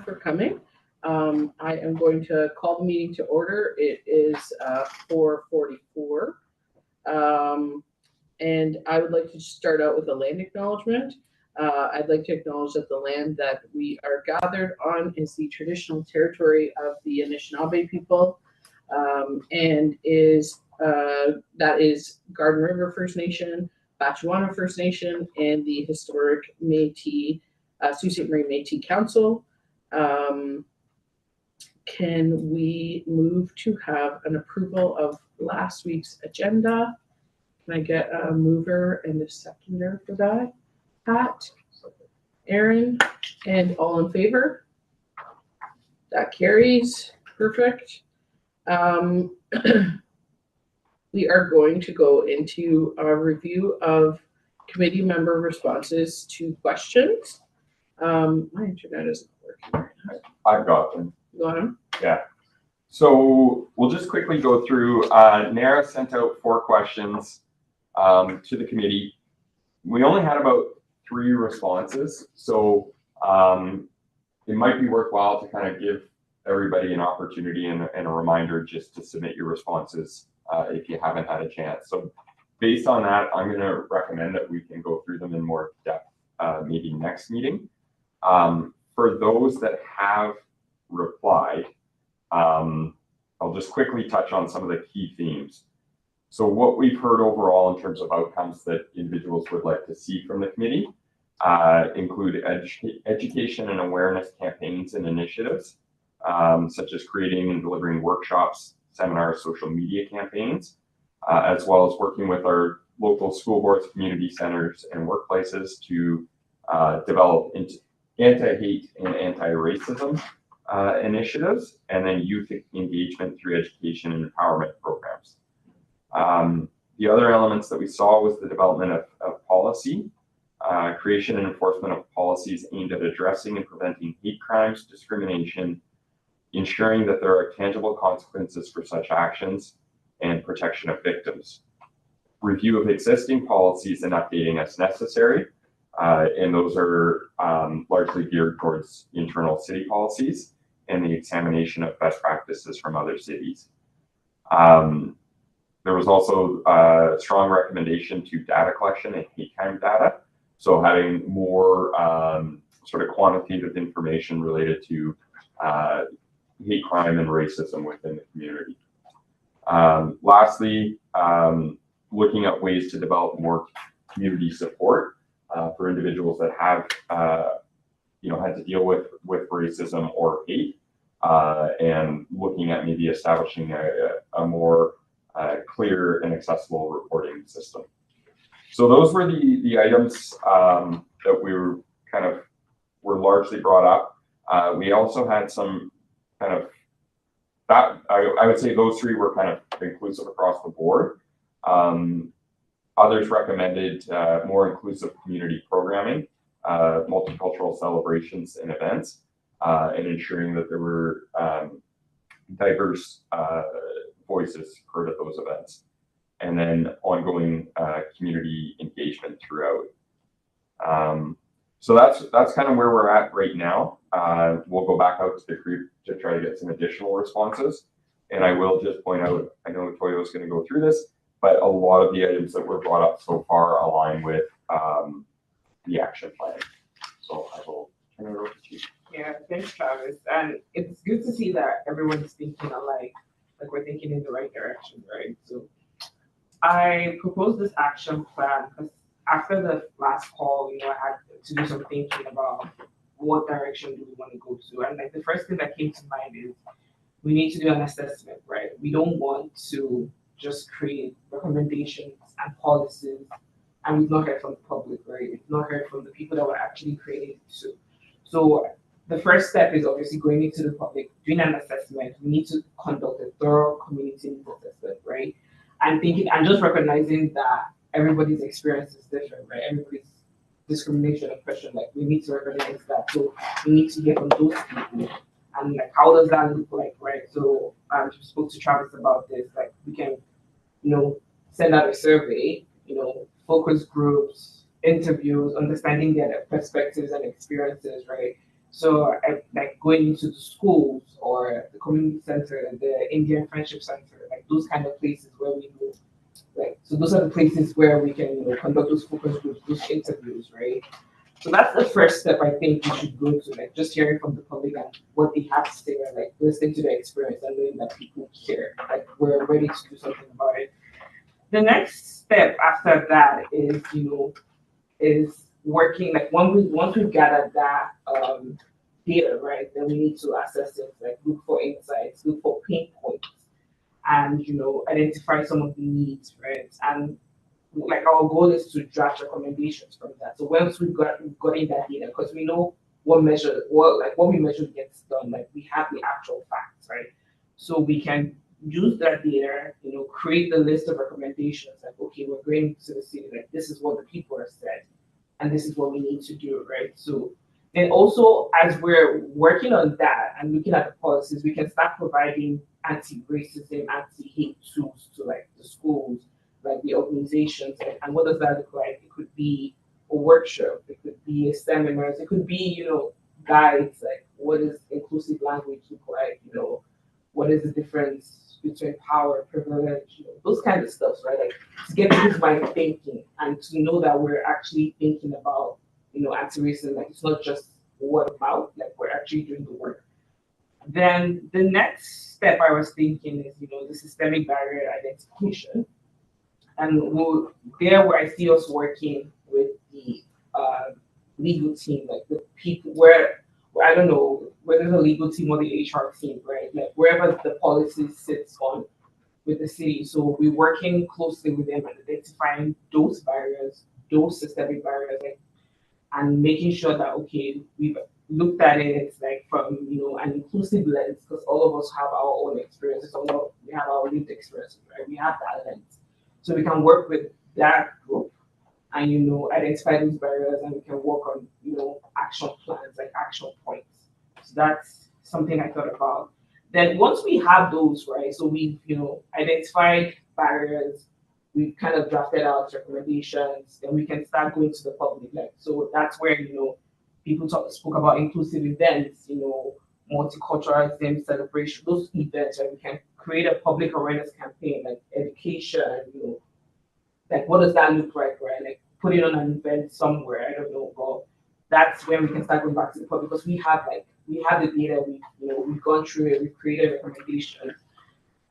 for coming. I am going to call the meeting to order. It is 4:44. And I would like to start out with a land acknowledgement. I'd like to acknowledge that the land that we are gathered on is the traditional territory of the Anishinaabe people, and that is Garden River First Nation, Batchewana First Nation, and the historic Métis, Sault Ste. Marie Métis Council. Can we move to have an approval of last week's agenda? Can I get a mover and a seconder for that? Pat, Aaron, and all in favor? That carries. Perfect. We are going to go into a review of committee member responses to questions. My internet isn't working. I've got them. You got them? Yeah. So we'll just quickly go through. NARA sent out 4 questions to the committee. We only had about 3 responses, so it might be worthwhile to kind of give everybody an opportunity and a reminder just to submit your responses if you haven't had a chance. So based on that, I'm going to recommend that we can go through them in more depth maybe next meeting. For those that have replied, I'll just quickly touch on some of the key themes. So what we've heard overall in terms of outcomes that individuals would like to see from the committee include education and awareness campaigns and initiatives, such as creating and delivering workshops, seminars, social media campaigns, as well as working with our local school boards, community centers, and workplaces to develop anti-hate and anti-racism initiatives, and then youth engagement through education and empowerment programs. The other elements that we saw was the development of policy, creation and enforcement of policies aimed at addressing and preventing hate crimes, discrimination, ensuring that there are tangible consequences for such actions, and protection of victims. Review of existing policies and updating as necessary, and those are largely geared towards internal city policies and the examination of best practices from other cities. There was also a strong recommendation to data collection and hate crime data. So having more sort of quantitative information related to hate crime and racism within the community. Lastly, looking at ways to develop more community support for individuals that have had to deal with racism or hate, and looking at maybe establishing a more clear and accessible reporting system. So those were the items that were largely brought up. We also had some kind of I would say those 3 were kind of inclusive across the board. Others recommended more inclusive community programming, multicultural celebrations and events, and ensuring that there were diverse voices heard at those events, and then ongoing community engagement throughout. So that's kind of where we're at right now. We'll go back out to the group to try to get some additional responses. And I will just point out, I know Toyo is going to go through this, but a lot of the items that were brought up so far align with the action plan. So I will turn it over to you. Yeah, thanks, Travis. And it's good to see that everyone's thinking alike, like we're thinking in the right direction, right? So I proposed this action plan because after the last call, I had to do some thinking about what direction do we want to go to. And like the first thing that came to mind is we need to do an assessment, right? We don't want to just create recommendations and policies and we've not heard from the public, right? We've not heard from the people that were actually created to. So the first step is obviously going into the public, doing an assessment. We need to conduct a thorough community assessment, right? And thinking and just recognizing that everybody's experience is different, right? Everybody's discrimination, oppression, like we need to recognize that. So we need to hear from those people. And like how does that look like, right? So I spoke to Travis about this, like we can, send out a survey, focus groups, interviews, understanding their perspectives and experiences, right? So like going into the schools or the community center, the Indian Friendship Center, like those kind of places where we know, like, so those are the places where we can, conduct those focus groups, those interviews, right? So that's the first step I think we should go to, like just hearing from the public and what they have to say, and like listening to their experience and knowing that people care, like we're ready to do something about it. The next step after that is working, like once we've gathered that data, right, then we need to assess it, like look for insights, look for pain points, and identify some of the needs, right? And like our goal is to draft recommendations from that. So once we've gotten that data, because we know what we measure gets done, like we have the actual facts, right? So we can use that data, create the list of recommendations, like okay, we're going to the city, like this is what the people have said, and this is what we need to do, right? So and also as we're working on that and looking at the policies, we can start providing anti-racism, anti-hate tools to like the schools, like the organizations, and what does that look like? It could be a workshop, it could be a seminars, it could be, guides, like what does inclusive language look like, what is the difference between power, privilege, those kinds of stuff, right? Like to get people's mind thinking and to know that we're actually thinking about, anti-racism, like it's not just what about, like we're actually doing the work. Then the next step I was thinking is, the systemic barrier identification. And there where I see us working with the legal team, like the people where I don't know whether the legal team or the HR team, right? Like wherever the policy sits on with the city. So we're working closely with them and identifying those barriers, those systemic barriers, like, and making sure that okay, we've looked at it like from an inclusive lens, because all of us have our own experiences, we have our lived experiences, right? We have that lens. So we can work with that group and identify those barriers, and we can work on action plans, like action points. So that's something I thought about. Then once we have those, right, so we've identified barriers, we've kind of drafted out recommendations, then we can start going to the public. Like so that's where people spoke about inclusive events, multiculturalism celebration, those events, right? We can create a public awareness campaign, like education, like what does that look like, right? Like put it on an event somewhere, I don't know, but that's when we can start going back to the public, because we have the data, we've gone through it, we've created recommendations.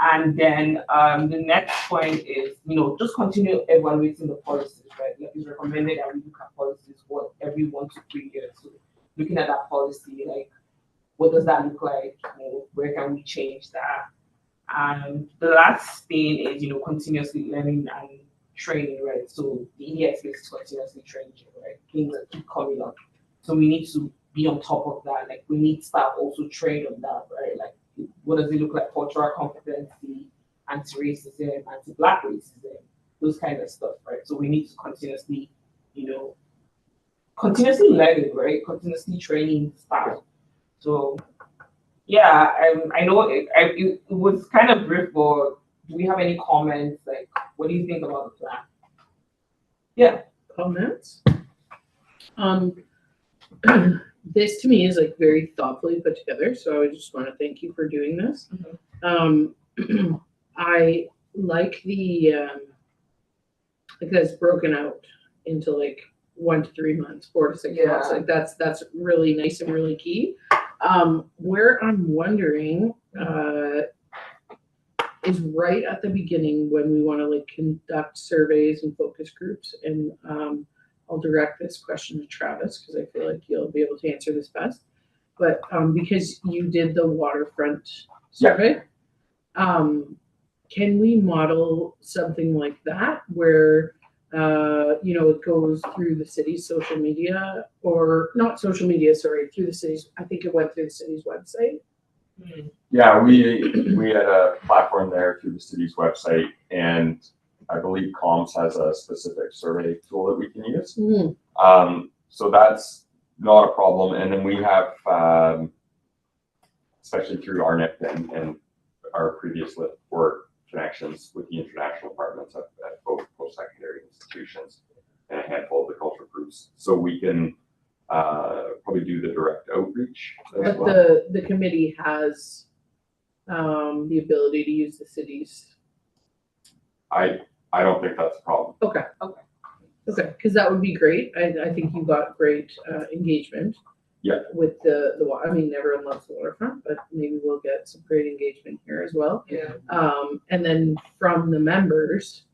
And then the next point is, just continue evaluating the policies, right? Like it's recommended that we look at policies for every 1 to 3 years. So looking at that policy, like what does that look like? Where can we change that? And the last thing is, continuously learning and training, right? So the EDX is continuously training, right? Things that keep coming up. So we need to be on top of that. Like we need staff also trained on that, right? Like what does it look like? Cultural competency, anti-racism, anti-black racism, those kind of stuff, right? So we need to continuously learning, right? Continuously training staff. So yeah, I know it was kind of brief, but do we have any comments? Like, what do you think about the plan? Yeah. Comments? This to me is like very thoughtfully put together, so I just want to thank you for doing this. I like the like that's broken out into like 1 to 3 months, 4 to 6 months. Like that's really nice and really key. Where I'm wondering is right at the beginning when we want to like conduct surveys and focus groups, and I'll direct this question to Travis because I feel like you'll be able to answer this best. But because you did the waterfront survey, can we model something like that where it goes through the city's social media, or not social media, sorry, through the city's, I think it went through the city's website. Yeah, we had a platform there through the city's website, and I believe Comms has a specific survey tool that we can use. So that's not a problem. And then we have, especially through ARNIP and our previous work connections with the international departments at both post-secondary institutions and a handful of the culture groups. So we can probably do the direct outreach as But well. the committee has the ability to use the city's. I don't think that's a problem. Okay, because that would be great. I think you got great engagement. Yeah. With I mean, everyone loves the waterfront, but maybe we'll get some great engagement here as well. Yeah. And then from the members,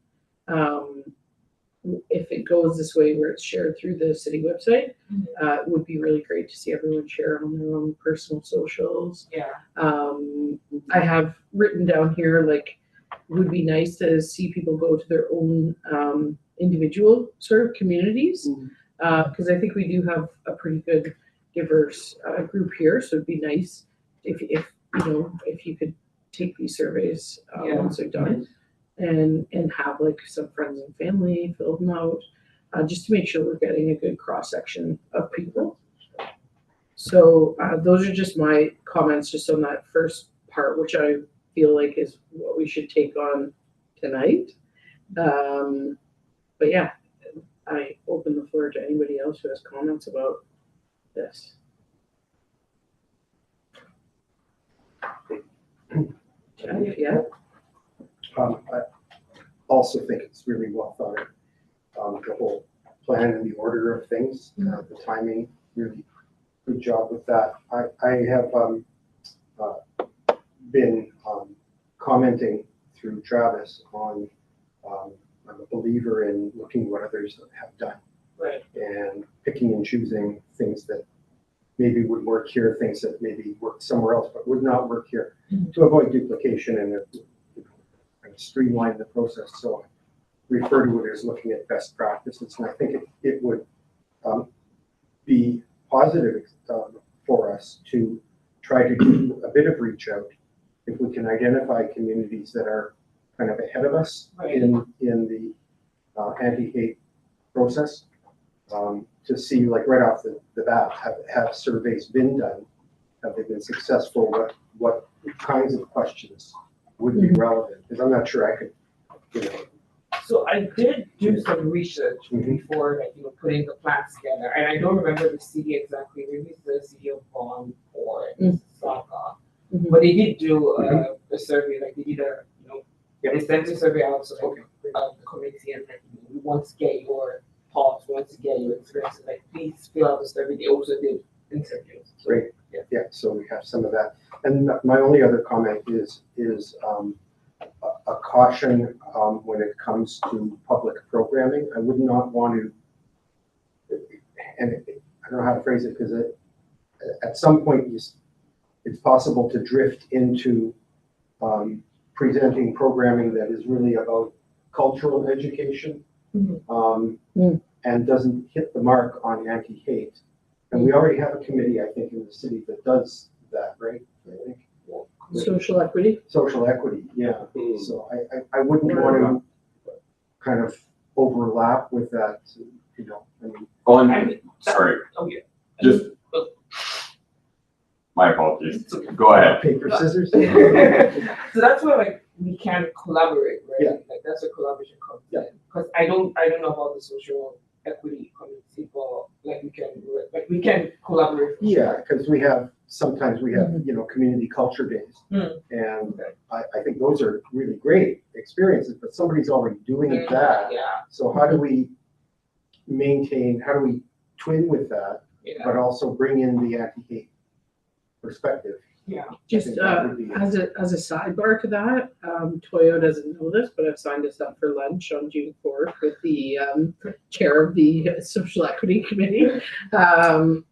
if it goes this way where it's shared through the city website, it would be really great to see everyone share on their own personal socials. Yeah. I have written down here, like, it would be nice to see people go to their own individual sort of communities, because I think we do have a pretty good diverse group here. So it'd be nice if you know, if you could take these surveys once they're done, and have like some friends and family fill them out, just to make sure we're getting a good cross section of people. So those are just my comments just on that first part, which I feel like is what we should take on tonight. But yeah, I open the floor to anybody else who has comments about this. Jeff, yeah. I also think it's really well thought out. The whole plan and the order of things, the timing, really good job with that. I have been commenting through Travis on, I'm a believer in looking what others have done. Right. And picking and choosing things that maybe would work here, things that maybe work somewhere else but would not work here, to avoid duplication and streamline the process. So I refer to it as looking at best practices, and I think it would be positive for us to try to do a bit of reach out if we can identify communities that are kind of ahead of us in the anti-hate process, to see, like, right off the bat, have surveys been done? Have they been successful? What kinds of questions would be relevant? Because I'm not sure I could, you know. So I did do some research before, like, putting the plans together, and I don't remember the city exactly. Maybe it's the city of Vaughan or Saga, but they did do a survey. Like, they did they sent a survey out to the committee, and like, we want to get your thoughts, we want to get your experiences. Like, please fill out the survey. They also did interviews. So, Great. Yeah. So we have some of that, and my only other comment is a caution when it comes to public programming. I would not want to, and I don't know how to phrase it, because at some point it's possible to drift into presenting programming that is really about cultural education, and doesn't hit the mark on anti-hate. And we already have a committee, I think, in the city that does that, right? I think. Social equity. Social equity, yeah. So I wouldn't want to kind of overlap with that, you know. Well, sorry, just my apologies. Go ahead. Paper, scissors. So that's where, like, we can collaborate, right? Yeah. Like, that's where collaboration comes in. Because I don't know about the social equity committee, but like we can collaborate. Yeah, because sometimes we have, you know, community culture days, and I think those are really great experiences, but somebody's already doing that. Yeah. So how do we twin with that, but also bring in the anti-hate perspective? Yeah. Just as a sidebar to that, Toyo doesn't know this, but I've signed us up for lunch on June 4th with the chair of the Social Equity Committee, and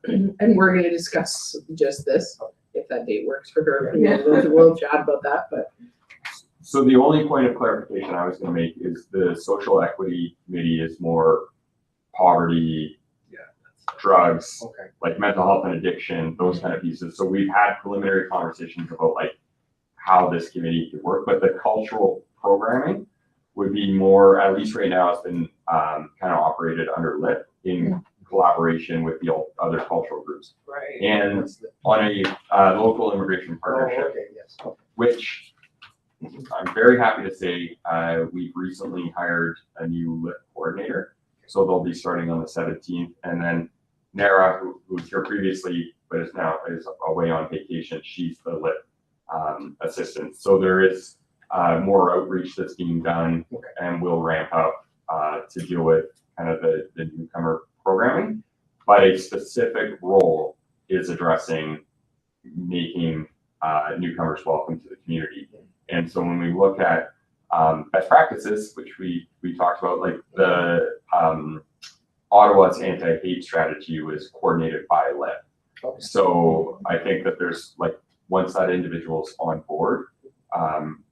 we're going to discuss just this, if that date works for her. We'll chat about that. But So the only point of clarification I was going to make is the Social Equity Committee is more poverty, drugs, like mental health and addiction, those kind of pieces. So we've had preliminary conversations about like how this committee could work, but the cultural programming would be more, at least right now, it's been kind of operated under LIP in collaboration with the other cultural groups. Right. And on a local immigration partnership, which I'm very happy to say we've recently hired a new LIP coordinator. So they'll be starting on the 17th, and then Nara, who was here previously, but is away on vacation. She's the LIP assistant. So there is more outreach that's being done, and we'll ramp up to deal with kind of the newcomer programming. But a specific role is addressing making newcomers welcome to the community. And so when we look at best practices, which we talked about, like the Ottawa's anti-hate strategy was coordinated by LIP. Okay. So I think that there's like, once that individual's on board,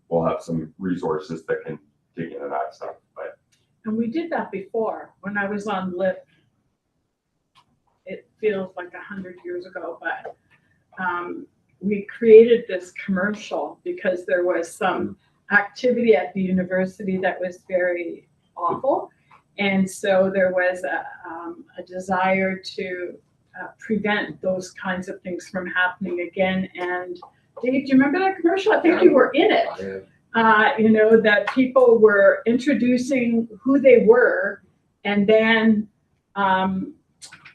we'll have some resources that can dig into that stuff. But And we did that before, when I was on LIP. It feels like 100 years ago, but we created this commercial because there was some activity at the university that was very awful. And so there was a desire to prevent those kinds of things from happening again. And Dave, do you remember that commercial? I think you were in it. You know, that people were introducing who they were, and then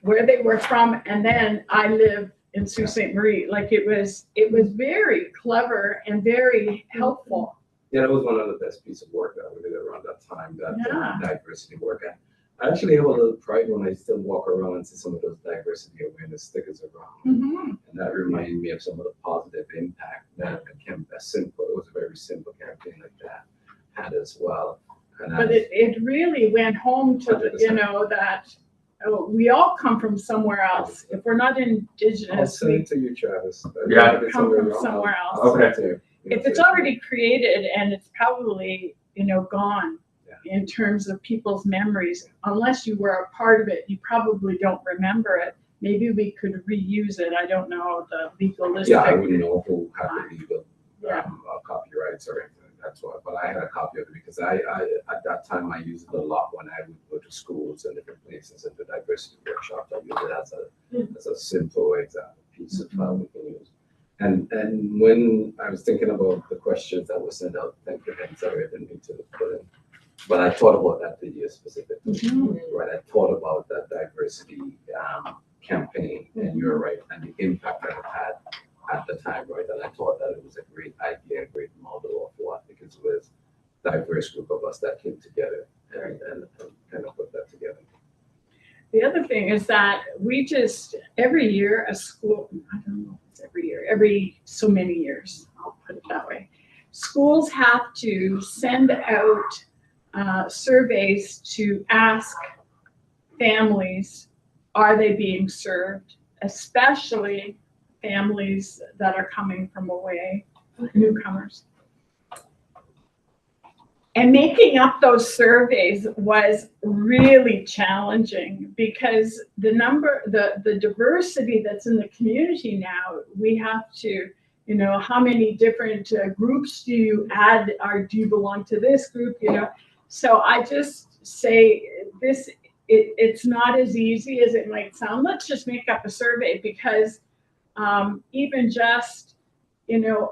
where they were from, and then I live in Sault Ste. Marie. Like it was very clever and very helpful. Yeah, that was one of the best pieces of work that we did around that time, that Yeah. diversity work. And I actually have a little pride when I still walk around and see some of those diversity awareness stickers around. Mm-hmm. And that reminded me of some of the positive impact that it was a very simple campaign like that had as well. And But it really went home to the, 100%. that we all come from somewhere else. If we're not I'll indigenous, send we it to you, Travis. Yeah. come from somewhere else. Okay. If it's already created and it's probably, gone Yeah. in terms of people's memories, unless you were a part of it, you probably don't remember it. Maybe we could reuse it. I don't know the legalistic. Yeah, I wouldn't know who had the legal Yeah. copyrights or anything. That's why, but I had a copy of it because I at that time I used it a lot when I would go to schools and different places and the diversity workshops. I used it as a simple example piece of how we can use. And when I was thinking about the questions that were sent out, thank you, and sorry I didn't mean to put in, but I thought about that video specifically. Mhm. Right, I thought about that diversity campaign, and you're right, and the impact that it had at the time, right? And I thought that it was a great idea, a great model of what, because it was a diverse group of us that came together and kind of put that together. The other thing is that we just, every year, a school, I don't know if it's every year, every so many years, I'll put it that way, schools have to send out surveys to ask families, are they being served, especially families that are coming from away, newcomers. And making up those surveys was really challenging because the diversity that's in the community now, we have to, how many different groups do you add, or do you belong to this group, So I just say it's not as easy as it might sound. Let's just make up a survey because even just,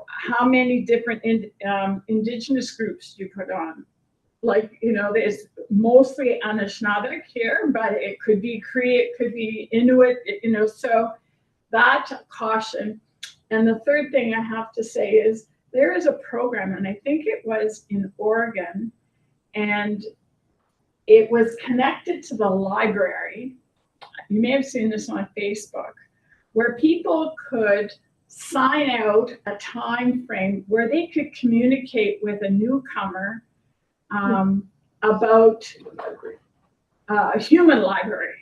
how many different indigenous groups do you put on? Like, there's mostly Anishinaabe here, but it could be Cree, it could be Inuit, so that caution. And the third thing I have to say is there is a program, and I think it was in Oregon, and it was connected to the library. You may have seen this on Facebook, where people could sign out a time frame where they could communicate with a newcomer about a human library,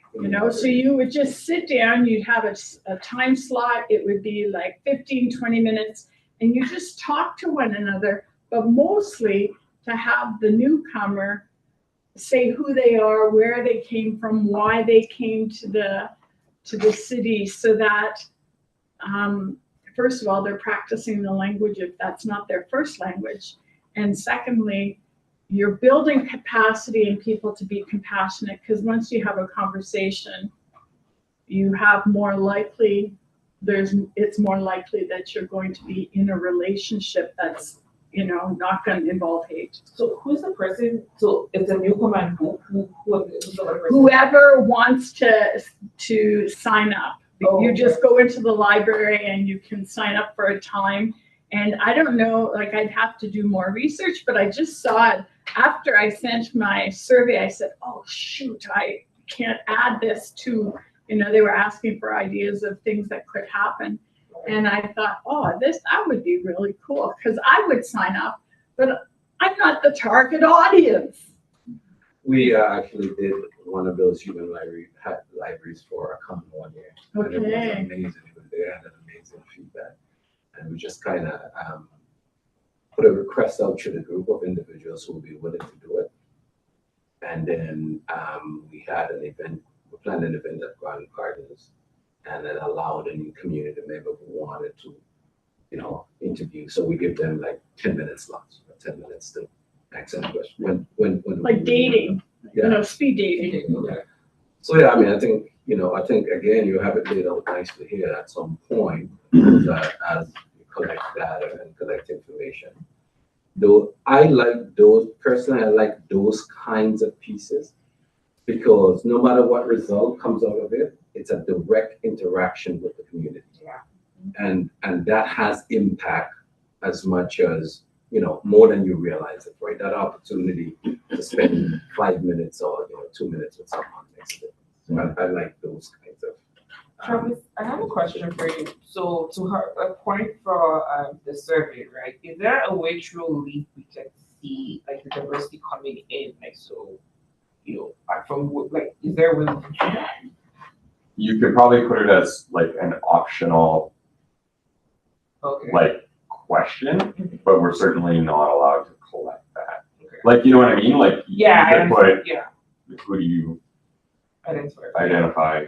so you would just sit down, you'd have a time slot, it would be like 15, 20 minutes, and you just talk to one another, but mostly to have the newcomer say who they are, where they came from, why they came to the city, so that first of all, they're practicing the language if that's not their first language. And secondly, you're building capacity in people to be compassionate, because once you have a conversation, you have it's more likely that you're going to be in a relationship that's, not going to involve hate. So who's the person, so it's a newcomer and who's the other person? Whoever wants to sign up, Oh, you okay. just go into the library and you can sign up for a time. And I don't know, like I'd have to do more research, but I just saw it after I sent my survey. I said, oh shoot, I can't add this to, they were asking for ideas of things that could happen. And I thought, that would be really cool, because I would sign up, but I'm not the target audience. We actually did one of those human libraries for a common 1 year. And it was Okay. amazing. They had an amazing feedback. And we just kind of put a request out to the group of individuals who would be willing to do it. And then we had an event, we planned an event at Garden Gardens, and then allowed any community member who wanted to, interview. So we give them like 10-minute slots, 10 minutes to answer the question. When Like dating, Yeah. speed dating. Yeah. So yeah, I mean, I think again, you have it laid out nicely here at some point, as you collect data and collect information. Though I like those kinds of pieces, because no matter what result comes out of it, it's a direct interaction with the community. Yeah. And that has impact as much as, more than you realize it, right? That opportunity to spend 5 minutes or 2 minutes with someone makes a difference. So I like those kinds of. Travis, I have a question for you. So to a point for the survey, right? Is there a way through LEAP we can see like the diversity coming in, like so, is there a way we can do that? You could probably put it as like an optional Okay. question, but we're certainly not allowed to collect that. Okay. Like, you know what I mean? Like, Yeah, you could put, yeah. who do you Identify. identify?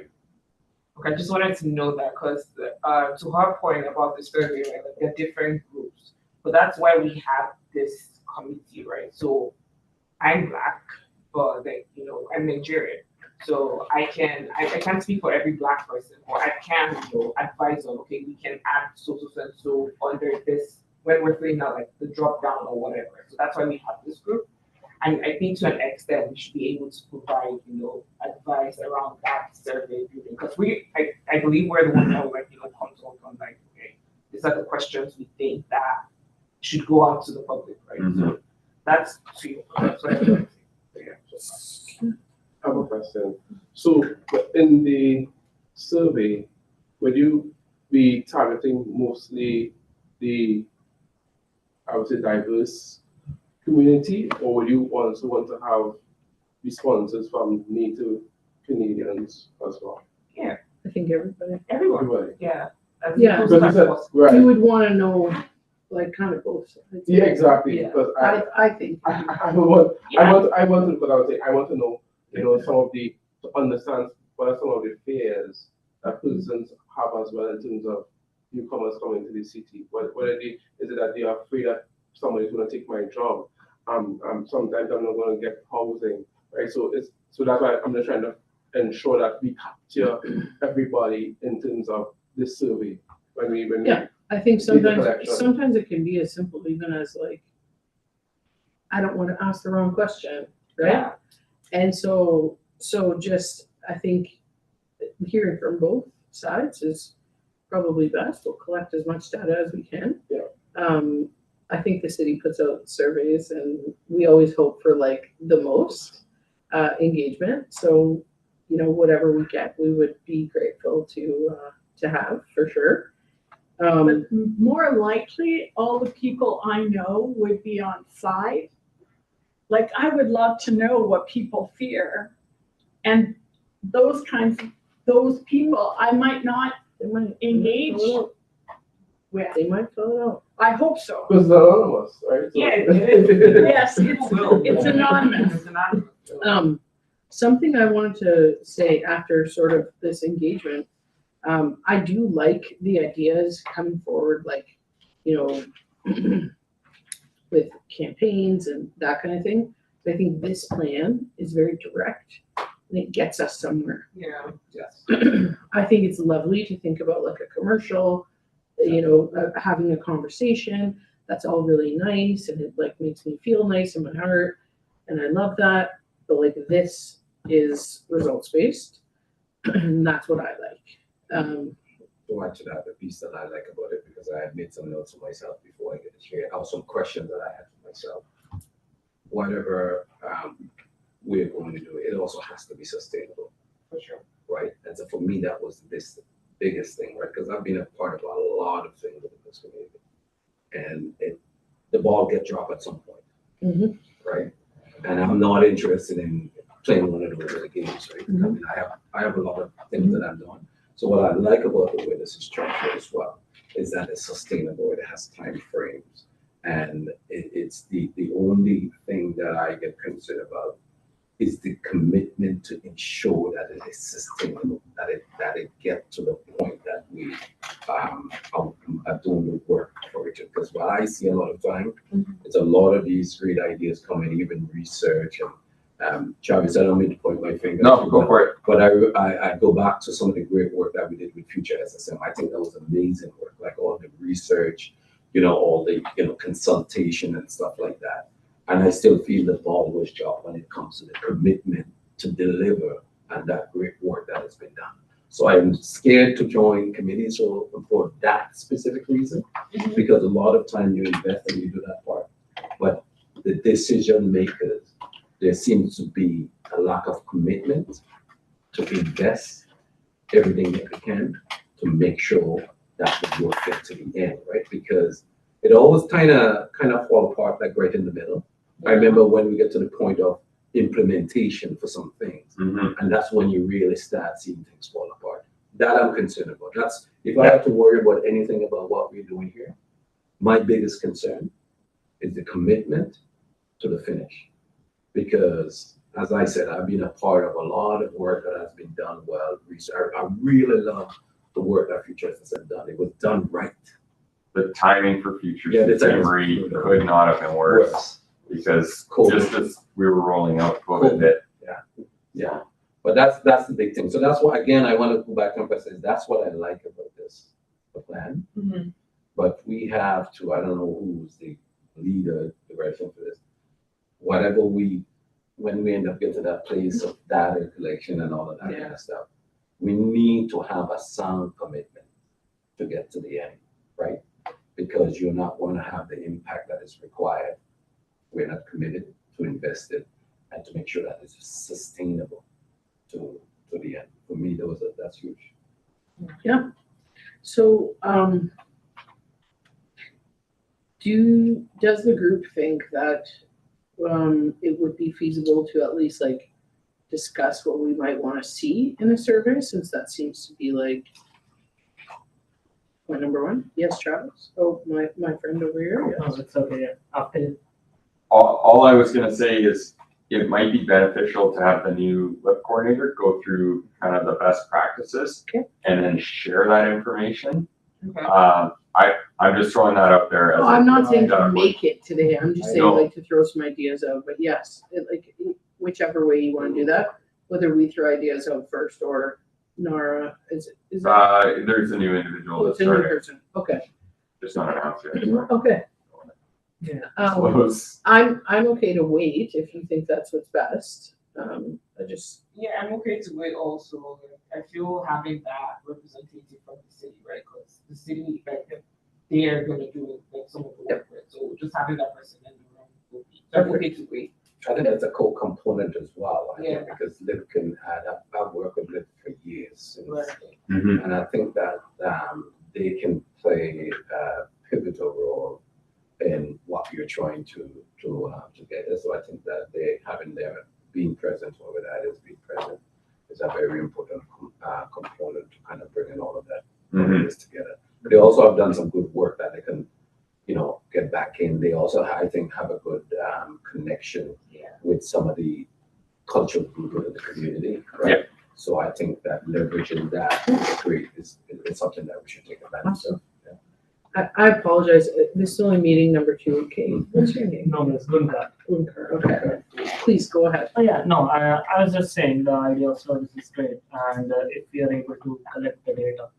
Okay, I just wanted to know that because to her point about the survey, right, like they're different groups, but that's why we have this committee, right? So I'm Black, but I'm Nigerian, so I can't speak for every Black person, or I can advise on, okay, we can add so under this when we're filling out like the drop down or whatever. So that's why we have this group. And I think to an extent we should be able to provide, advice around that survey building, because I believe we're the ones that will consult on like, okay, these are the questions we think that should go out to the public, right? So that's what I think. Yeah. I have a question. So in the survey, would you be targeting mostly the, I would say, diverse community, or would you also want to have responses from Native Canadians as well? I think everybody. Everyone, Everybody. yeah. As Yeah. close Because you as said, possible. right, You would want to know, like, kind of both sides. yeah, exactly, Yeah. because I think. I want Yeah. to, because I would say, I want to know, to understand what are some of the fears that persons have as well in terms of newcomers coming to the city. Is it that they are afraid that somebody's going to take my job? Sometimes I'm not going to get housing, right? So that's why I'm just trying to ensure that we capture everybody in terms of this survey when we Yeah. I think Data collection. sometimes it can be as simple even as like, I don't want to ask the wrong question, right? Yeah. And so just, I think hearing from both sides is probably best. We'll collect as much data as we can. Yeah. I think the city puts out surveys and we always hope for like the most engagement. So, whatever we get, we would be grateful to have for sure. But more likely, all the people I know would be on side. Like, I would love to know what people fear. And those people, I might not They might engage fill with. They might fill it out. I hope so. because it's anonymous, right? So- Yeah, it is. Yes, it's anonymous. It's anonymous. Something I wanted to say after sort of this engagement, I do like the ideas coming forward, like, with campaigns and that kind of thing. But I think this plan is very direct and it gets us somewhere. Yeah. Yes. I think it's lovely to think about like a commercial, having a conversation, that's all really nice and it like makes me feel nice in my heart and I love that. But like this is results based and that's what I like. To add to that, the piece that I like about it, because I had made some notes for myself before I get to share, I have some questions that I had for myself. Whatever we're going to do, it also has to be sustainable. For sure. Right? And so for me, that was this biggest thing, right? Because I've been a part of a lot of things in this community. And the ball gets dropped at some point, Mhm. right? And I'm not interested in playing one of those other games, right? I mean, I have a lot of things that I'm doing. So what I like about the way this is structured as well is that it's sustainable. It has time frames, and it's the only thing that I get concerned about is the commitment to ensure that it is sustainable, that it gets to the point that we are doing the work for it. Because what I see a lot of time, it's a lot of these great ideas coming, even research and Travis, I don't mean to point my finger. No, go for it. But I go back to some of the great work that we did with Future SSM. I think that was amazing work, like all the research, all the consultation and stuff like that. And I still feel the ball was dropped when it comes to the commitment to deliver and that great work that has been done. So I'm scared to join committees for that specific reason, because a lot of time you invest and you do that part. But the decision makers, there seems to be a lack of commitment to invest everything that we can to make sure that the work gets to the end, right? Because it always kind of fall apart like right in the middle. I remember when we get to the point of implementation for some things, and that's when you really start seeing things fall apart. That I'm concerned about. That's if I have to worry about anything about what we're doing here, my biggest concern is the commitment to the finish. Because as I said, I've been a part of a lot of work that has been done well. Research. I really love the work that Future SSM have done. It was done right. The timing for Future Yeah, the timing Memory could not have been worse. Because just as we were rolling out COVID hit. Yeah. But that's the big thing. So that's why, again, I want to go back and emphasize, that's what I like about the plan. But we have to, I don't know who's the leader, the direction for this. Whatever when we end up getting to that place of data collection and all of that kind of stuff, we need to have a sound commitment to get to the end, right? Because you're not going to have the impact that is required. We're not committed to invest it and to make sure that it's sustainable to the end. For me, that's huge. Yeah. So, does the group think that it would be feasible to at least like discuss what we might want to see in a survey, since that seems to be like point number one? Yes, Travis. Oh, my friend over here. Oh, it's okay. Yeah. After All I was gonna say is it might be beneficial to have the new LIP coordinator go through kind of the best practices and then share that information. Okay. I'm just throwing that up there. As No, I'm not saying to would- make it today. I'm just saying know. like to throw some ideas out. But yes, whichever way you want to do that, whether we throw ideas out first or Nara, is that? There's a new individual Oh, that it's a new started, person. Okay. just not announced yet. Okay. Yeah. Close. I'm okay to wait if you think that's what's best. Yeah, I'm okay to wait also. I feel having that representative from the city, right? Because the city, like, they are going to do like some of the work, right? So just having that person in the room will be, so I'm okay to wait. I think that's a core component as well. I Yeah. think because LIP can add up. I've worked with LIP for years. Right. And I think that they can play a pivotal role in what you're trying to get. So I think that they having their being present over that is being present is a very important component to kind of bringing all of that this together. But they also have done some good work that they can, get back in. They also, I think, have a good connection with some of the cultural people in the community, right? Yeah. So I think that leveraging that is something that we should take advantage of. I apologize. This is only meeting number 2. Okay. What's your name? no, it's good that. Lunker. Okay. Please go ahead. Oh yeah, no, I was just saying the idea of service is great, and if we are able to collect the data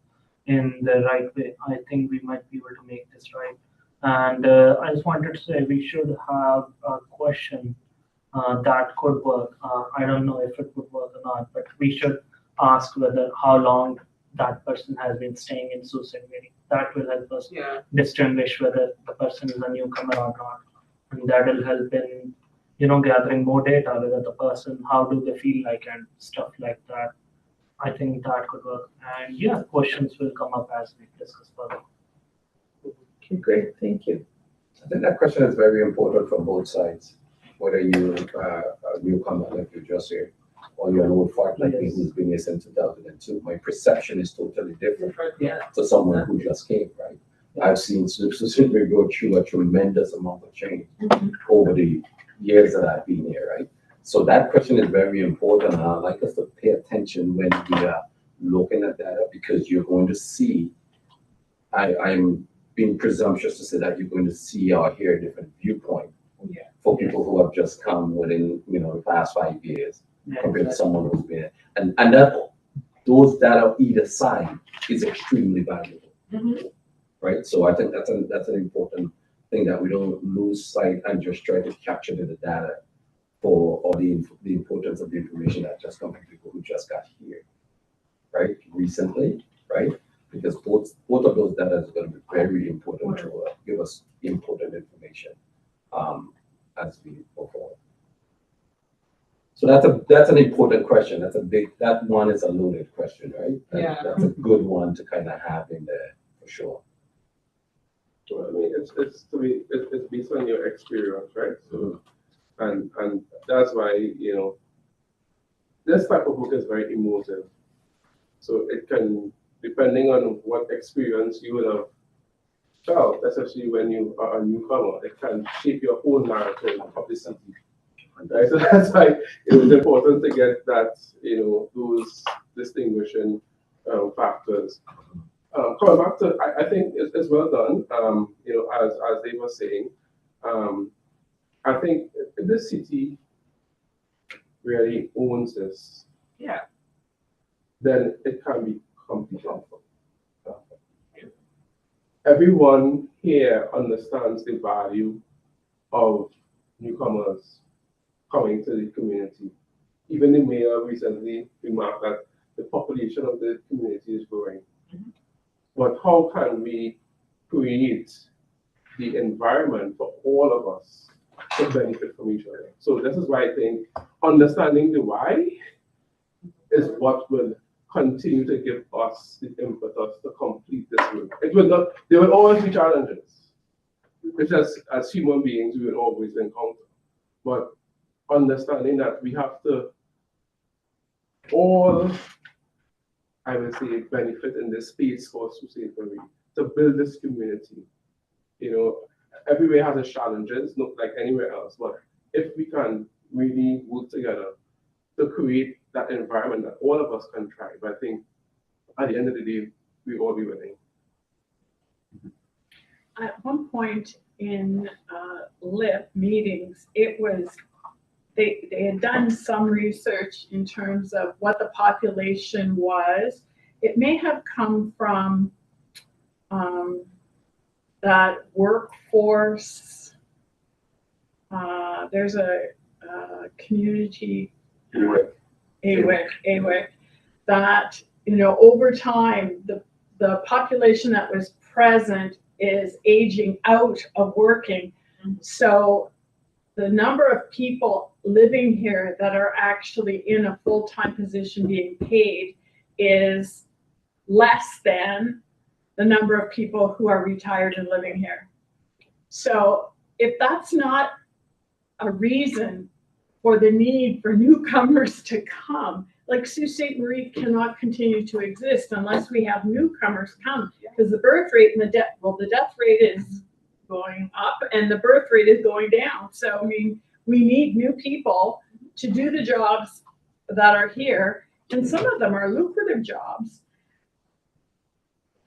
in the right way, I think we might be able to make this right. And I just wanted to say we should have a question that could work. I don't know if it would work or not, but we should ask whether how long that person has been staying in Sault Ste. Marie. That will help us Yeah. distinguish whether the person is a newcomer or not. And that will help in, gathering more data, whether the person, how do they feel like and stuff like that. I think that could work. And yeah, questions will come up as we discuss further. Okay, great, thank you. I think that question is very important from both sides, whether you a newcomer like you just here, or you're an old fart like me Yes. who's been here since 2002. My perception is totally different Yeah. to someone who just came, right? I've seen Susan go through a tremendous amount of change over the years that I've been here, right? So that question is very important, and I'd like us to pay attention when we are looking at data, because you're going to see, I'm being presumptuous to say that you're going to see or hear a different viewpoint Yeah. for people who have just come within, the past 5 years compared to someone who's been, and that those data either side is extremely valuable, right? So I think that's an important thing that we don't lose sight and just try to capture the data for or the importance of the information that just comes from people who just got here, right? Recently, right? Because both of those data is going to be very important to give us important information as we go forward. So that's an important question. That one is a loaded question, right? Yeah. That's a good one to kind of have in there for sure. Well, I mean, it's based on your experience, right? So, and that's why, this type of book is very emotive. So it can, depending on what experience you would have felt, especially when you are a newcomer, it can shape your own narrative of the city. Right? So that's why it was important to get that, those distinguishing factors. Coming back to, I think it's well done. As they were saying, I think this city really owns this. Yeah. Then it can be completely helpful. Everyone here understands the value of newcomers coming to the community. Even the mayor recently remarked that the population of the community is growing. But how can we create the environment for all of us to benefit from each other? So this is why I think understanding the why is what will continue to give us the impetus to complete this work. There will always be challenges, which as human beings we will always encounter. But understanding that we have to all, I would say, benefit in this space for Sault Ste. Marie to build this community. Everywhere has its challenges, not like anywhere else. But if we can really work together to create that environment that all of us can thrive, I think at the end of the day, we all be winning. At one point in LIP meetings, they had done some research in terms of what the population was. It may have come from that workforce. There's a community, AWIC, that, over time, the population that was present is aging out of working. So the number of people living here that are actually in a full-time position being paid is less than the number of people who are retired and living here. So if that's not a reason for the need for newcomers to come, like Sault Ste. Marie cannot continue to exist unless we have newcomers come, because the birth rate and the death rate is going up and the birth rate is going down. So, I mean, we need new people to do the jobs that are here, and some of them are lucrative jobs.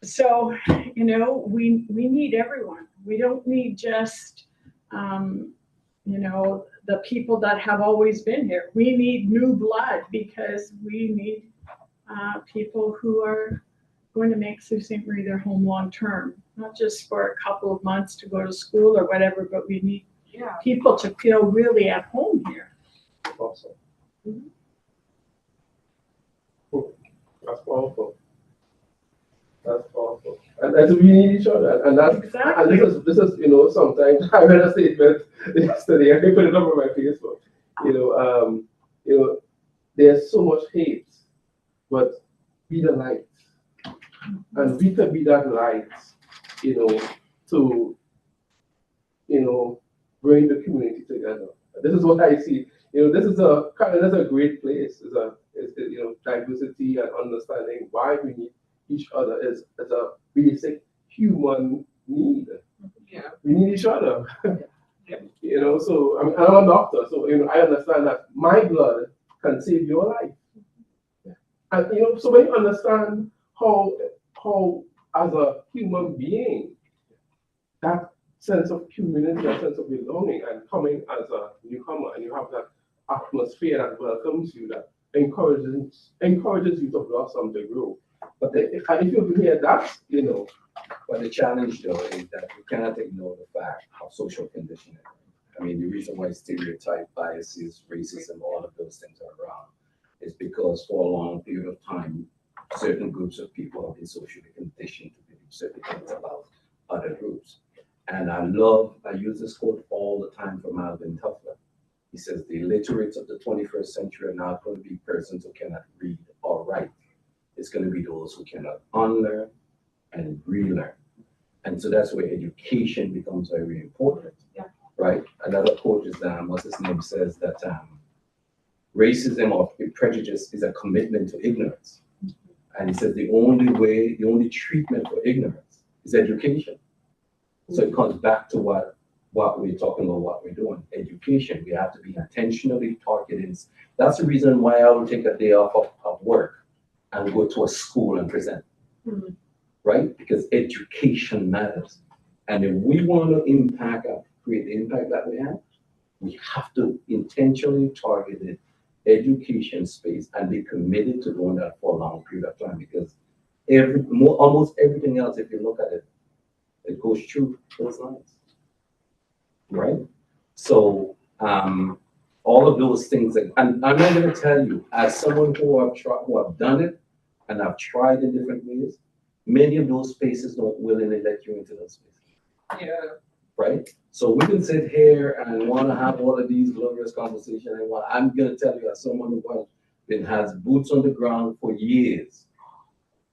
So, we need everyone. We don't need just, the people that have always been here. We need new blood because we need people who are going to make Sault Ste. Marie their home long-term, not just for a couple of months to go to school or whatever, but we need Yeah. people to feel really at home here. Awesome. That's powerful. That's powerful. And we need each other. And that's Exactly. and this is, sometimes I read a statement yesterday, I put it up on my Facebook. There's so much hate, but be the light. And we can be that light, to bring the community together. This is what I see. This is a great place. Diversity and understanding why we need each other is a basic human need. Yeah. We need each other. Yeah. So I'm a doctor, so I understand that my blood can save your life. And so when you understand how as a human being, that sense of community, that sense of belonging, and coming as a newcomer, and you have that atmosphere that welcomes you, that encourages you to blossom, to grow. But if you hear that, But the challenge though is that we cannot ignore the fact of social conditioning. I mean, the reason why stereotype, biases, racism, all of those things are around is because for a long period of time, certain groups of people have been socially conditioned to believe certain things about other groups. And I use this quote all the time from Alvin Toffler. He says, the illiterates of the 21st century are not going to be persons who cannot read or write. It's going to be those who cannot unlearn and relearn. And so that's where education becomes very important. Yeah. Right? Another quote is, what's his name, says that racism or prejudice is a commitment to ignorance. And he says the only treatment for ignorance is education. So it comes back to what we're talking about, what we're doing. Education, we have to be intentionally targeted. That's the reason why I will take a day off of work and go to a school and present. Mhm. Right? Because education matters. And if we want to create the impact that we have to intentionally target it, education space, and be committed to doing that for a long period of time, because almost everything else, if you look at it, it goes through those lines. Right? So all of those things, and I'm not going to tell you, as someone who have done it and I've tried in different ways, many of those spaces don't willingly let you into those spaces. Yeah. Right? So we can sit here and want to have all of these glorious conversations. And I'm going to tell you, as someone who has boots on the ground for years,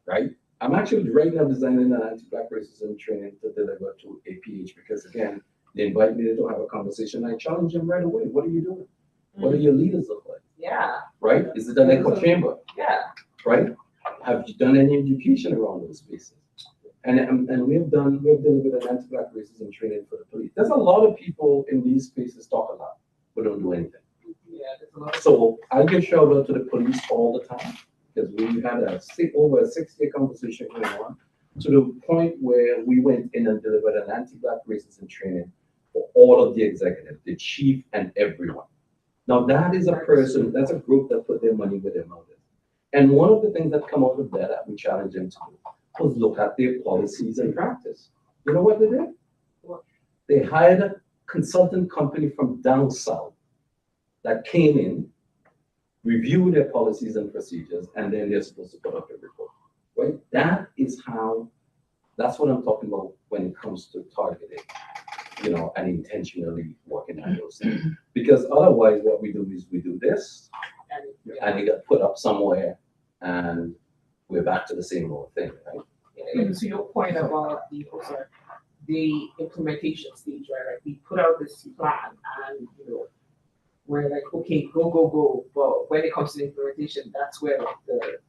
right? I'm actually right now designing an anti-Black racism training to deliver to APH, because again, they invite me to have a conversation. I challenge them right away. What are you doing? What do your leaders look like? Yeah. Right? Is it an echo chamber? Yeah. Right? Have you done any education around those spaces? And we've delivered an anti-Black racism training for the police. There's a lot of people in these spaces talk a lot, but don't do anything. Yeah, there's a lot of So I give shout out to the police all the time, because we had over a 6-year conversation going on, to the point where we went in and delivered an anti-Black racism training for all of the executives, the chief and everyone. Now that's a group that put their money where their mouth is. And one of the things that come out of that we challenged them to do was look at their policies and practice. You know what they did? What? They hired a consultant company from down south that came in, reviewed their policies and procedures, and then they're supposed to put up a report. Right? That's what I'm talking about when it comes to targeting, and intentionally working on those things. Because otherwise what we do is we do this, and it got put up somewhere, and we're back to the same old thing, right? Yeah, and to your point about the implementation stage, right? Like we put out this plan, and we're like, okay, go. But when it comes to the implementation, that's where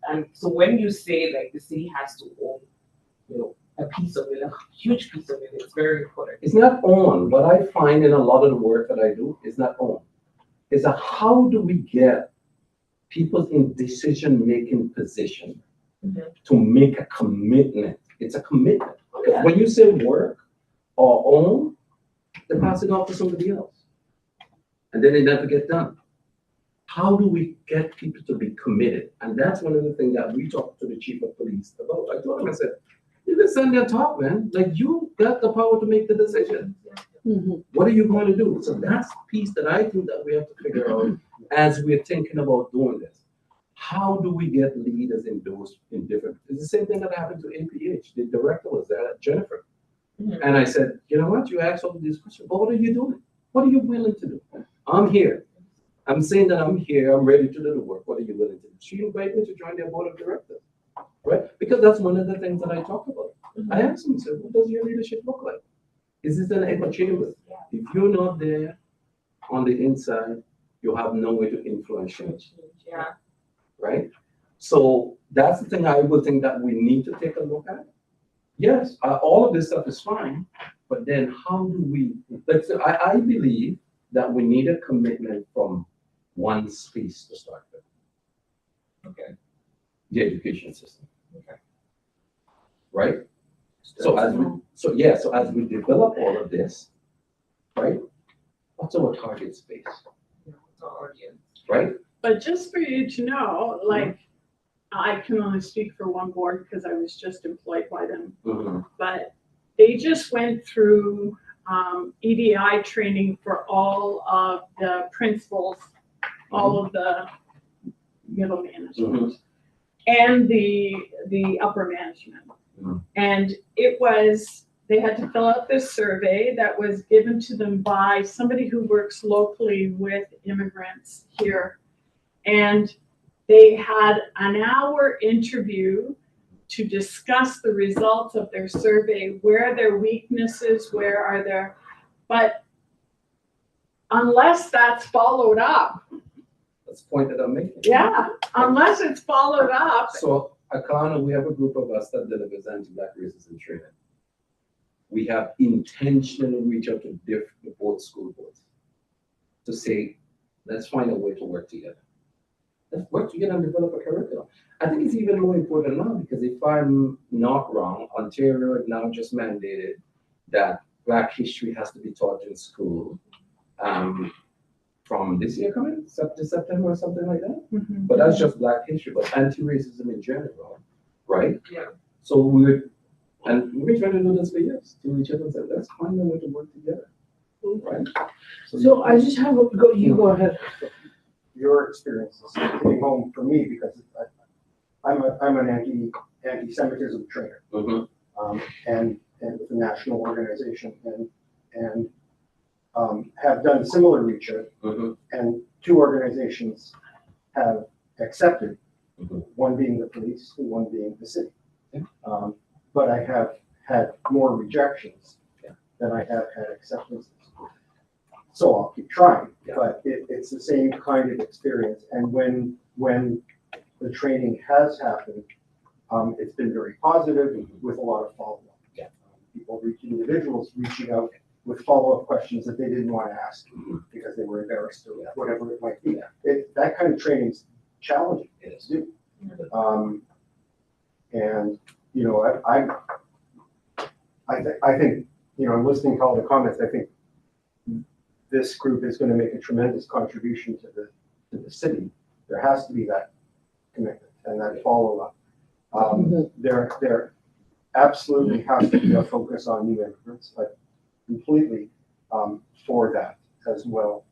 and so when you say like the city has to own, a piece of it, a huge piece of it, it's very important. It's not on. What I find in a lot of the work that I do is not on. It's how do we get people in decision-making position to make a commitment? It's a commitment. Yeah. When you say work or own, they pass it off to somebody else. And then they never get done. how do we get people to be committed? And that's one of the things that we talked to the chief of police about. I told him, I said, you can send their talk, man. Like, you got the power to make the decision. What are you going to do? So that's the piece that I think that we have to figure out as we're thinking about doing this. How do we get leaders in those in different? It's the same thing that happened to APH. The director was there, Jennifer. And I said, you know what? You asked all of these questions, but what are you doing? What are you willing to do? I'm here. I'm saying that I'm here. I'm ready to do the work. What are you willing to do? She invited me to join their board of directors, right? Because that's one of the things that I talk about. I asked him, I said, what does your leadership look like? Is this an echo chamber? If you're not there on the inside, you have no way to influence change. Yeah. Right? So that's the thing I would think that we need to take a look at. Yes, all of this stuff is fine, but then how do we, like, so I believe that we need a commitment from one space to start with. Okay. The education system. Okay. Right? So as we develop all of this, right? What's our target space? What's our audience? Right? But just for you to know, like, I can only speak for one board because I was just employed by them, but they just went through EDI training for all of the principals, all of the middle management, and the upper management. And it was, they had to fill out this survey that was given to them by somebody who works locally with immigrants here. And they had an hour interview to discuss the results of their survey, where are their weaknesses, where are their, but unless that's followed up, That's the point that I'm making. yeah, unless it's followed up, So, Akana, we have a group of us that delivers anti-Black racism training. We have intentionally reached out to both school boards to say, let's find a way to work together. Let's work together and develop a curriculum. I think it's even more important now because if I'm not wrong, Ontario has now just mandated that Black history has to be taught in school from this year coming, September or something like that. But that's just Black history, but anti-racism in general, right? Yeah. So we've been trying to do this for years, to reach out and say, let's find a way to work together, right? So I just have you go ahead. Your experiences hitting home for me because I'm an anti-Semitism trainer, and with a national organization, and have done similar reach out, and two organizations have accepted, one being the police and one being the city. But I have had more rejections than I have had acceptances. So I'll keep trying, but it's the same kind of experience. And when the training has happened, it's been very positive with a lot of follow-up. Individuals reaching out with follow-up questions that they didn't want to ask because they were embarrassed or whatever it might be. That kind of training is challenging to do. And you know, I think, you know, I'm listening to all the comments. I think this group is going to make a tremendous contribution to the city. There has to be that commitment and that follow-up. There absolutely has to be a focus on new immigrants, but completely for that as well.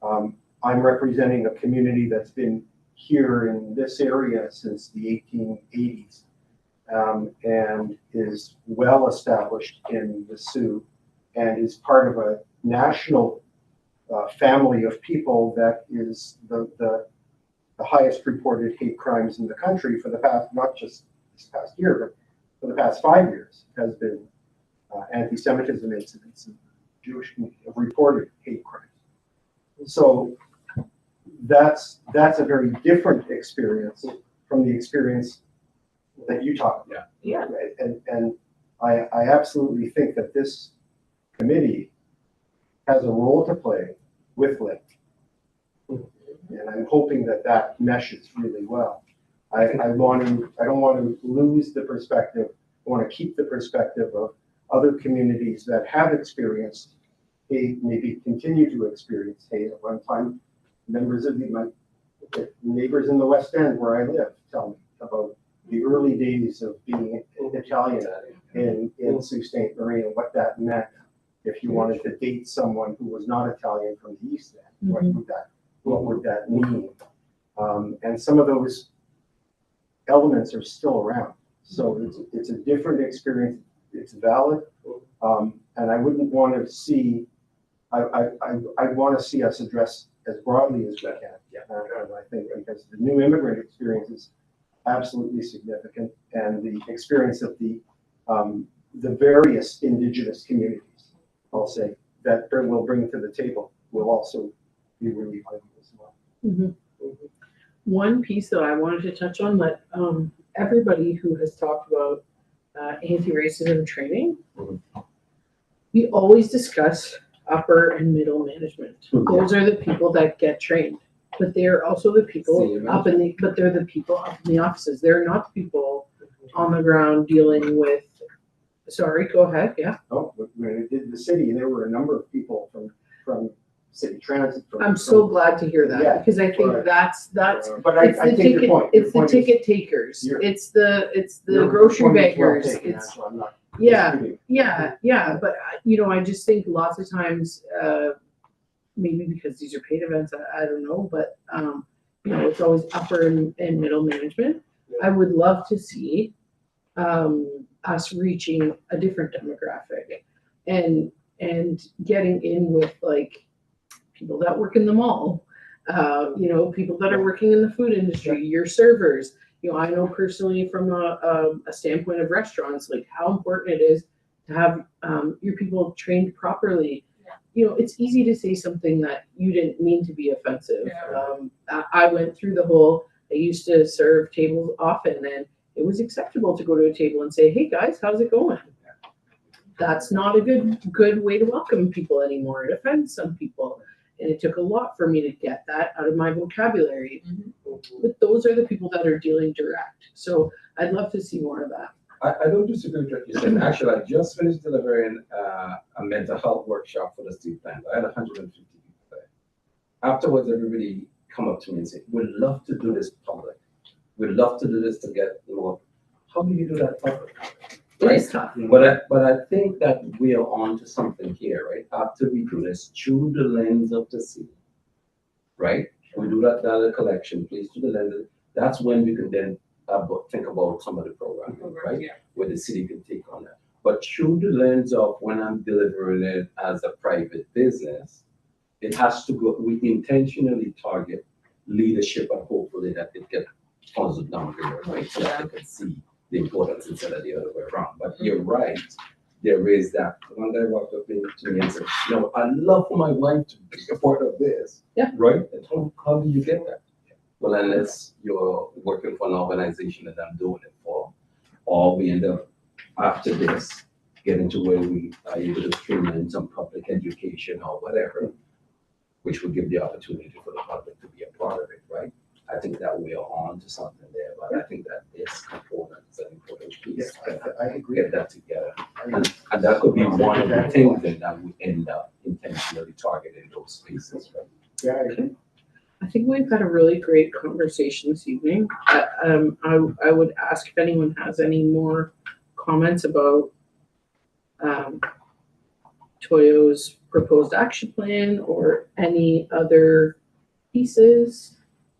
I'm representing a community that's been here in this area since the 1880s and is well established in the Sioux and is part of a national family of people that is the highest reported hate crimes in the country for the past, not just this past year, but for the past 5 years has been anti-Semitism incidents and Jewish reported hate crimes. So that's a very different experience from the experience that you talk about. Yeah. And I absolutely think that this committee has a role to play with LIT. And I'm hoping that meshes really well. I don't want to lose the perspective. I want to keep the perspective of other communities that have experienced hate, maybe continue to experience hate at one time, members of Neighbors in the West End where I live tell me about the early days of being Italian in Sault Ste. Marie and what that meant. If you wanted to date someone who was not Italian from the East End, what would that mean? And some of those elements are still around. So it's a different experience. It's valid. And I wouldn't want to see, I want to see us address as broadly as we can. And I think because the new immigrant experience is absolutely significant, and the experience of the various indigenous communities, I'll say, that will bring to the table will also be really vital as well. One piece that I wanted to touch on that everybody who has talked about anti-racism training, we always discuss upper and middle management. Those are the people that get trained, but they're also the people up in the, but they're the people up in the offices. They're not the people on the ground dealing with, sorry, go ahead, yeah. Oh, when we did the city, there were a number of people from city transit. I'm so glad to hear that, Yeah, because I think right. that's, But it's I the take your ticket, point. it's the Your point is- ticket takers, You're- it's the your grocery point is well beggars, taken, it's, Angela. I'm not yeah. disputing. Yeah, but I just think lots of times, maybe because these are paid events, I don't know, but it's always upper and middle management. I would love to see us reaching a different demographic and getting in with like people that work in the mall, people that are working in the food industry, your servers. I know personally from a standpoint of restaurants, like how important it is to have your people trained properly. It's easy to say something that you didn't mean to be offensive. I went through the whole, I used to serve tables often, and it was acceptable to go to a table and say, hey guys, how's it going? That's not a good way to welcome people anymore. It offends some people. And it took a lot for me to get that out of my vocabulary. But those are the people that are dealing direct. So I'd love to see more of that. I don't disagree with what you said. Actually, I just finished delivering a mental health workshop for the state plan. I had 150 people there. Afterwards, everybody come up to me and say, we'd love to do this public. We'd love to do this to get more. How do you do that public? It is tough. But I think that we are on to something here, right? After we do this through the lens of the city, right? We do that data collection, please, through the lens. That's when we can then think about some of the programming, right? Where the city can take on that. But through the lens of when I'm delivering it as a private business, it has to go, we intentionally target leadership and hopefully that it gets puzzled down here, right? So that they can see the importance instead of the other way around. But you're right, there is that. One guy walked up to me and said, I'd love for my wife to be a part of this. Yeah. Right? And how do you get that? Well, unless you're working for an organization that I'm doing it for, or we end up after this getting to where we are able to streamline some public education or whatever, which would give the opportunity for the public to be a part of it, right? I think that we are on to something there, but I think that this component is an important piece. Yes, I agree. Get that together. And that could be one of the things that we end up intentionally targeting those spaces, right? Yeah, I agree. I think we've had a really great conversation this evening. I would ask if anyone has any more comments about Toyo's proposed action plan or any other pieces.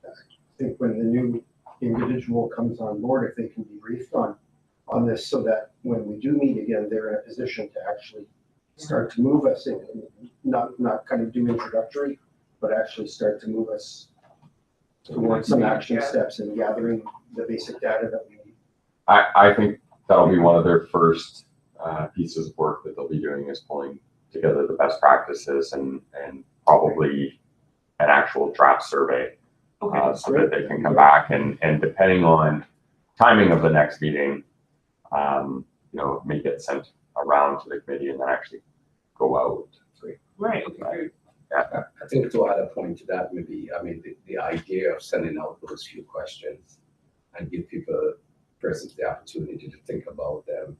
I think when the new individual comes on board, if they can be briefed on this so that when we do meet again, they're in a position to actually start to move us in, not kind of do introductory, but actually start to move us towards some action steps and gathering the basic data that we need. I think that'll be one of their first pieces of work that they'll be doing is pulling together the best practices and probably an actual draft survey. So that they can come back and depending on timing of the next meeting, may get sent around to the committee and then actually go out. Right, okay. I think to add a point to that, maybe, the idea of sending out those few questions and give persons the opportunity to think about them.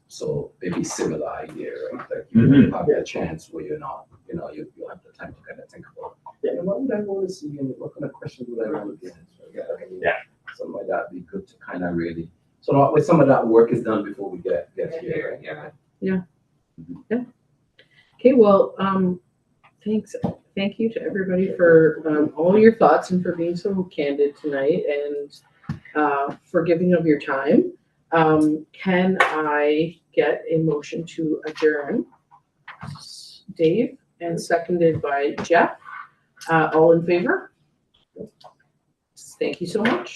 So maybe similar idea, right? Like you have a chance where you're not, you have the time to kind of think about what would I want to see and what kind of questions would I want to get? Yeah. Something like that would be good to kind of really, so that way some of that work is done before we get here, right? Yeah. Okay, well, thanks. Thank you to everybody for all your thoughts and for being so candid tonight and for giving of your time. Can I get a motion to adjourn? Dave, and seconded by Jeff. All in favor? Thank you so much.